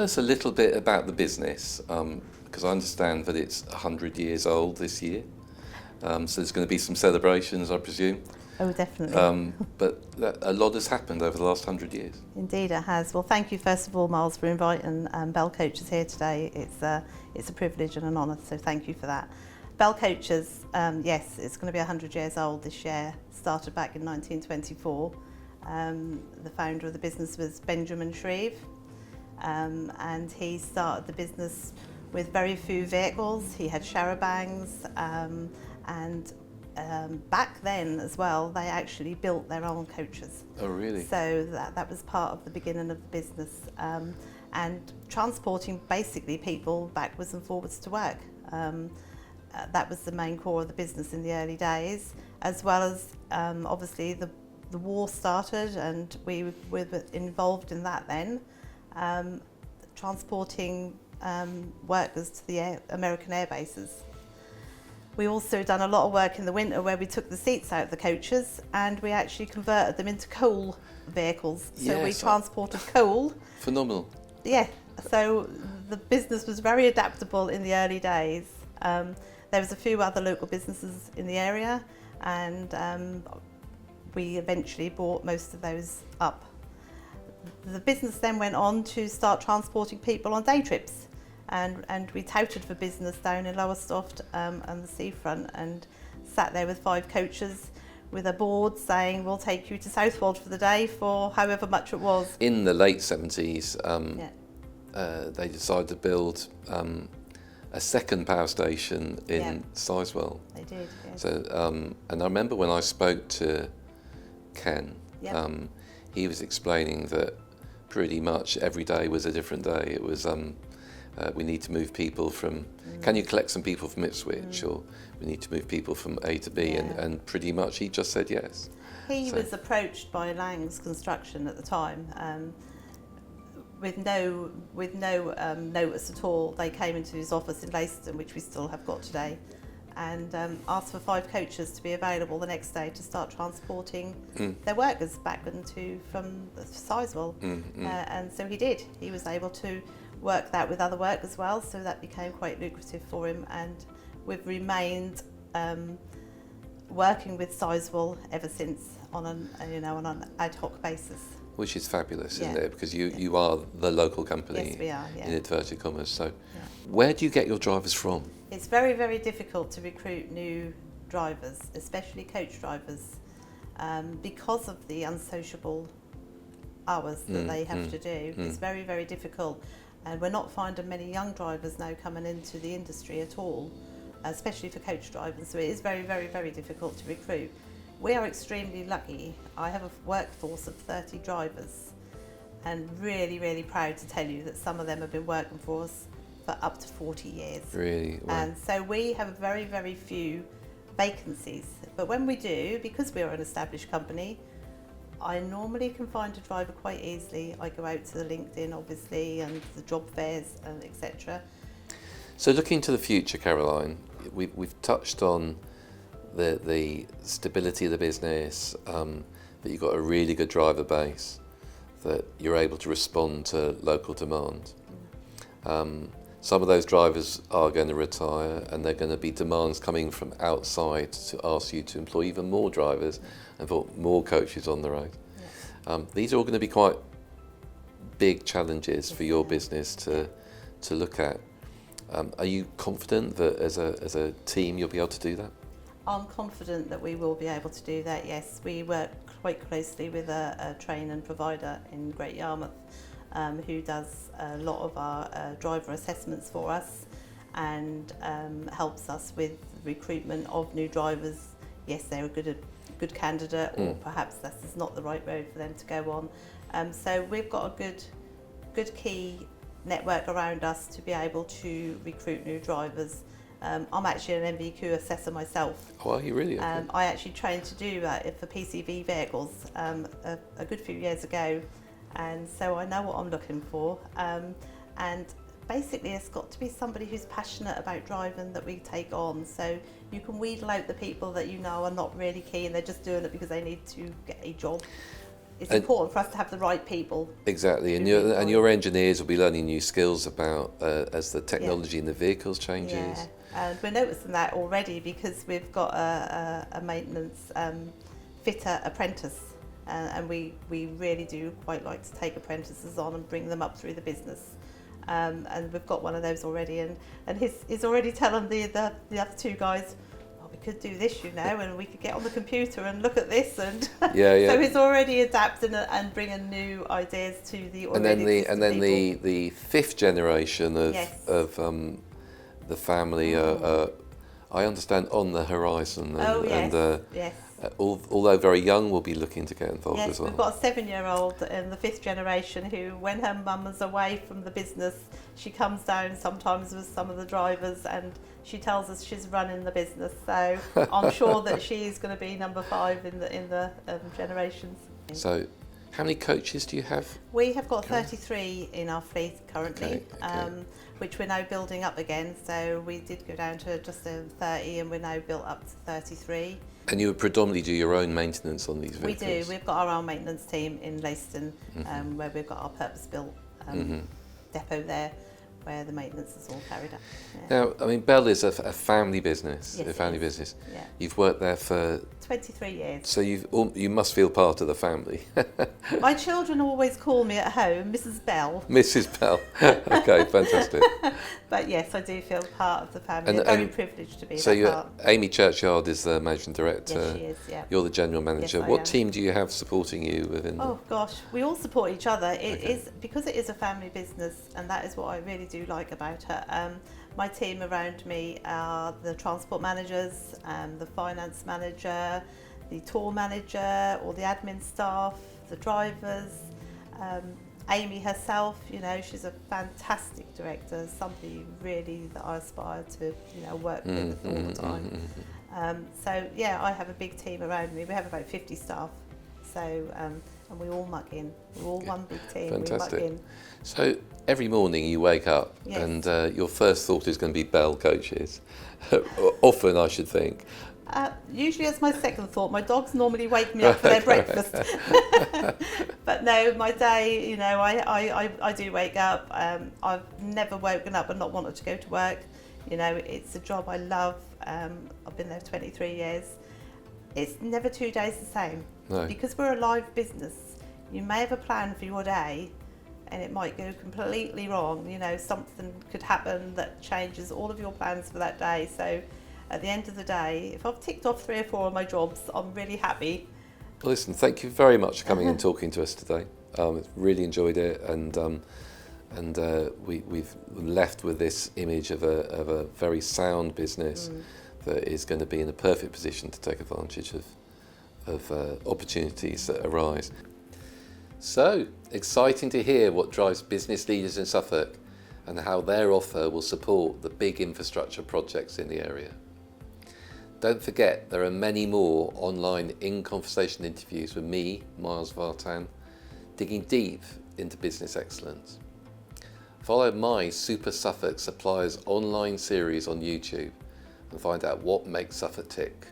tell us a little bit about the business? Because I understand that it's 100 years old this year. So there's going to be some celebrations, I presume. Oh, definitely. But a lot has happened over the last 100 years. Indeed, it has. Well, thank you first of all, Miles, for inviting Belle Coaches here today. It's a privilege and an honour, so thank you for that. Belle Coaches, yes, it's going to be 100 years old this year. Started back in 1924. The founder of the business was Benjamin Shreve, and he started the business with very few vehicles. He had charabancs, and back then as well, they actually built their own coaches. Oh, really? So that was part of the beginning of the business, and transporting basically people backwards and forwards to work. That was the main core of the business in the early days, as well as obviously the war started, and we were involved in that then, transporting workers to the American air bases. We also done a lot of work in the winter where we took the seats out of the coaches and we actually converted them into coal vehicles. So Yes, we transported coal. Phenomenal. Yeah, so the business was very adaptable in the early days. There was a few other local businesses in the area, and we eventually bought most of those up. The business then went on to start transporting people on day trips. And we touted for business down in Lowestoft and the seafront, and sat there with 5 coaches with a board saying, we'll take you to Southwold for the day for however much it was. In the late 70s, they decided to build a second power station in Sizewell. They did, yes. So, and I remember when I spoke to Ken, he was explaining that pretty much every day was a different day. It was we need to move people from, can you collect some people from Ipswich, or we need to move people from A to B, and pretty much he just said yes. He was approached by Lang's Construction at the time, with no notice at all. They came into his office in Leicester, which we still have got today, and asked for 5 coaches to be available the next day to start transporting their workers back from Sizewell. And so he did. He was able to work that with other work as well, so that became quite lucrative for him, and we've remained working with Sizewell ever since on an ad hoc basis. Which is fabulous, isn't it? Because you are the local company. Yes, we are, in inverted commas. So where do you get your drivers from? It's very, very difficult to recruit new drivers, especially coach drivers, because of the unsociable hours that they have to do. It's very, very difficult. And we're not finding many young drivers now coming into the industry at all, especially for coach drivers. So it is very, very, very difficult to recruit. We are extremely lucky. I have a workforce of 30 drivers, and really, really proud to tell you that some of them have been working for us for up to 40 years. Really? Wow. And so we have very, very few vacancies. But when we do, because we are an established company, I normally can find a driver quite easily. I go out to the LinkedIn, obviously, and the job fairs, and etc. So looking to the future, Caroline, we've touched on the stability of the business, that you've got a really good driver base, that you're able to respond to local demand. Some of those drivers are going to retire, and there are going to be demands coming from outside to ask you to employ even more drivers and put more coaches on the road. These are all going to be quite big challenges for your business to look at. Are you confident that as a team you'll be able to do that? I'm confident that we will be able to do that, yes. We work quite closely with a trainer and provider in Great Yarmouth, who does a lot of our driver assessments for us, and helps us with recruitment of new drivers. Yes, they're a good candidate, or perhaps this is not the right road for them to go on. So we've got a good key network around us to be able to recruit new drivers. I'm actually an MVQ assessor myself. Oh, are you really? Okay. I actually trained to do that for PCV vehicles a good few years ago, and so I know what I'm looking for. And basically it's got to be somebody who's passionate about driving that we take on, so you can wheedle out the people that you know are not really keen, they're just doing it because they need to get a job. it's And- important for us to have the right people. Exactly, and your engineers will be learning new skills about as the technology in the vehicles changes. Yeah, and we're noticing that already because we've got a maintenance fitter apprentice, and we really do quite like to take apprentices on and bring them up through the business. And we've got one of those already, and he's already telling the other two guys, oh, we could do this, and we could get on the computer and look at this, and Yeah. so he's already adapting and bringing new ideas to the already And then people. the fifth generation of Yes. the family are, I understand, on the horizon. And, Yes. Although very young, will be looking to get involved Yes, as well. we've got a 7-year-old in the 5th generation who, when her mum is away from the business, she comes down sometimes with some of the drivers and she tells us she's running the business. So I'm sure that she's going to be number 5 in the generations. So, how many coaches do you have? We have got 33 in our fleet currently, Okay. which we're now building up again. So we did go down to just 30 and we're now built up to 33. And you would predominantly do your own maintenance on these We vehicles? do. We've got our own maintenance team in Leiston, where we've got our purpose-built depot there, where the maintenance is all carried out. Yeah. Now, I mean, Belle is a family business. Yes, a it family is. business. Yeah. You've worked there for 23 years. so you must feel part of the family. My children always call me at home Mrs. Belle. Mrs. Belle. Okay, fantastic. But yes, I do feel part of the family. And- I'm very and privileged to be So that part. Amy Churchyard is the managing director. Yes, she is, yeah. You're the general manager. Yes, I What am. team do you have supporting you within? Oh gosh, we all support each other. It Okay. is because it is a family business, and that is what I really do like about it. My team around me are the transport managers, the finance manager, the tour manager, all the admin staff, the drivers. Amy herself, she's a fantastic director, somebody really that I aspire to, work with all the time. So yeah, I have a big team around me. We have about 50 staff. So, and we all muck in. We're all one big team. Fantastic. We muck in. So every morning you wake up Yes. and your first thought is going to be Belle Coaches. Often, I should think. Usually it's my second thought. My dogs normally wake me up for their breakfast. But no, my day, I do wake up. I've never woken up and not wanted to go to work. It's a job I love. I've been there 23 years. It's never 2 days the same. No. Because we're a live business, you may have a plan for your day and it might go completely wrong. Something could happen that changes all of your plans for that day. So at the end of the day, if I've ticked off 3 or 4 of my jobs, I'm really happy. Well, listen, thank you very much for coming and talking to us today. Really enjoyed it, and we've left with this image of a very sound business that is going to be in a perfect position to take advantage of opportunities that arise. So, exciting to hear what drives business leaders in Suffolk and how their offer will support the big infrastructure projects in the area. Don't forget, there are many more online in-conversation interviews with me, Miles Vartan, digging deep into business excellence. Follow my Super Suffolk Suppliers online series on YouTube and find out what makes Suffolk tick.